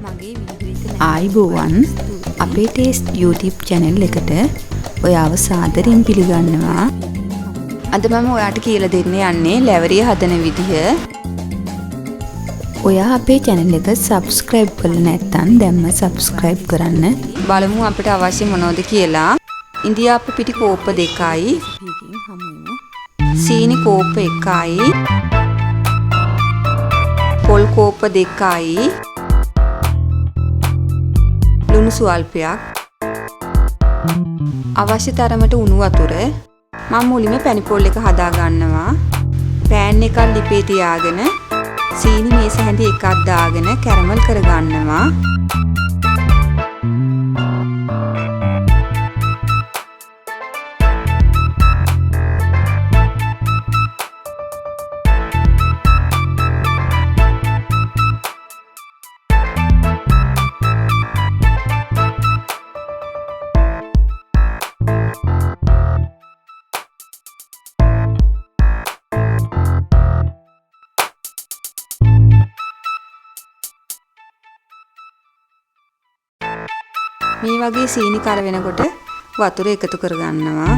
මගේ වීඩියෝ එක ආයිබෝවන් අපේ ටේස්ට් YouTube channel එකට ඔයාව සාදරයෙන් පිළිගන්නවා. අද මම ඔයාට කියලා දෙන්න යන්නේ ලැවරිය හදන විදිහ. ඔයා අපේ channel එක subscribe කරලා නැත්නම් දැන්ම subscribe කරන්න. බලමු අපිට අවශ්‍ය මොනවද කියලා. ඉන්දියාප්ප පිටි කෝප්ප 2යි. සීනි කෝප්ප 1යි. පොල් කෝප්ප 2යි. ලුණු සුවල්පයක්. අවශ්‍ය තරමට උණු වතුර. මම මුලින්ම පැණි පොල් එක හදා ගන්නවා. පෑන් එකක් ලිපේ තියාගෙන සීනි මේස හැඳි එකක් දාගෙන කැරමල් කර ගන්නවා. මේ වගේ සීනි කර වෙනකොට වතුර එකතු කර ගන්නවා.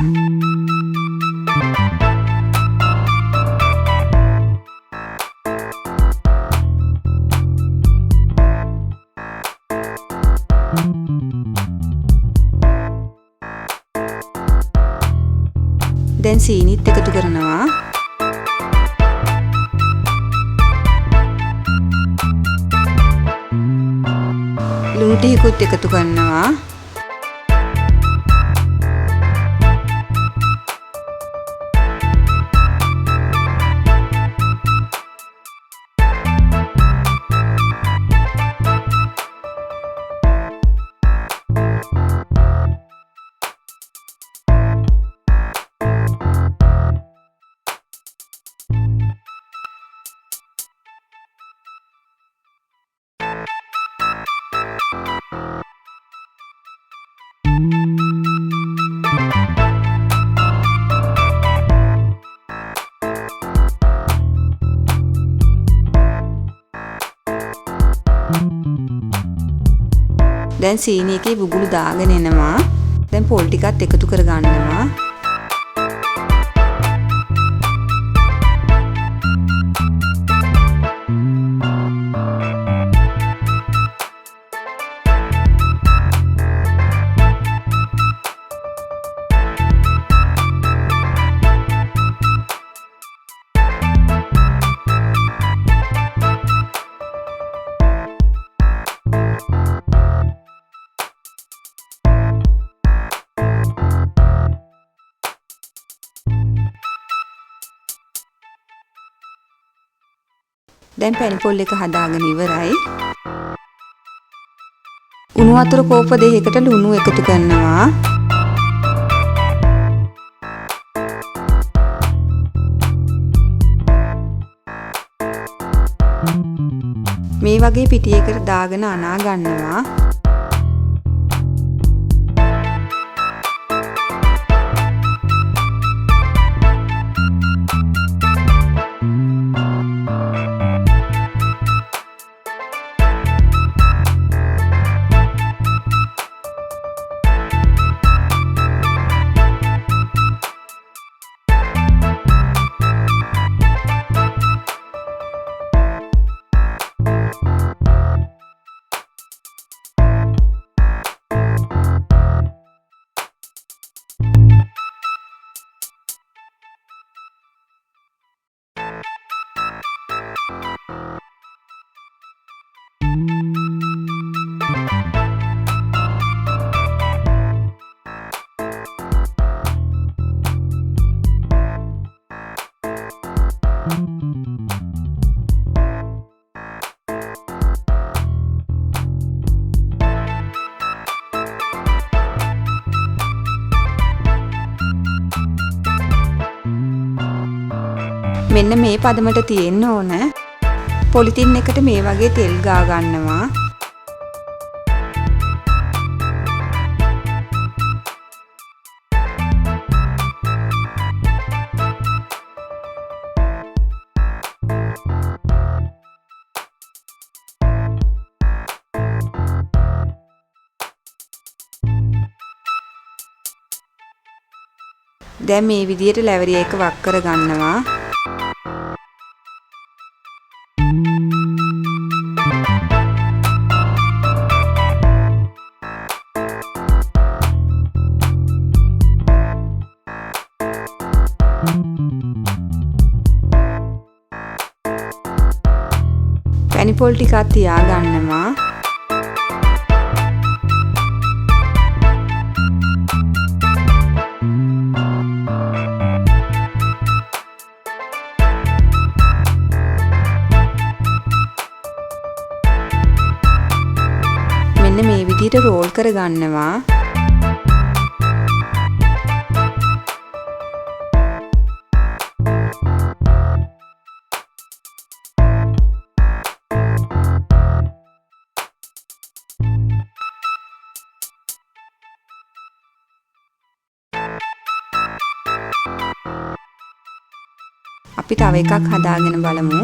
දැන් සීනිත් එකතු කරනවා. ලුණු ටිකකුත් එකතු කරනවා. දැන් සීනි එකේ බුබුලු දාගෙන එනවා. දැන් පොල් ටිකත් එකතු කර ගන්නවා. දැන් පැණි පොල් එක හදාගෙන ඉවරයි. උණු වතුර කෝප්ප 2කට ලුණු එකතු කරනවා. මේ වගේ පිටියකට දාගෙන අනා ගන්නවා. මෙන්න මේ පදමට තියෙන්න ඕන. පොලිතින් එකට මේ වගේ තෙල් ගා ගන්නවා. දැන් මේ විදියට ලැවරිය එක වක් කර ගන්නවා. පැණි පොල් ටිකක් තියා ගන්නවා. මෙන්න මේ විදිහට රෝල් කර ගන්නවා. අපි තව එකක් හදාගෙන බලමු.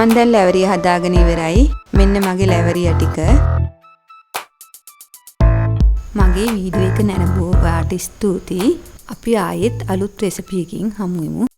මම දැන් ලැවරිය හදාගෙන ඉවරයි. මෙන්න මගේ ලැවරිය ටික. මගේ වීඩියෝ එක නැරඹුවා ඔයාට ස්තුතියි. අපි ආයෙත් අලුත් රෙසිපි එකකින් හමු වෙමු.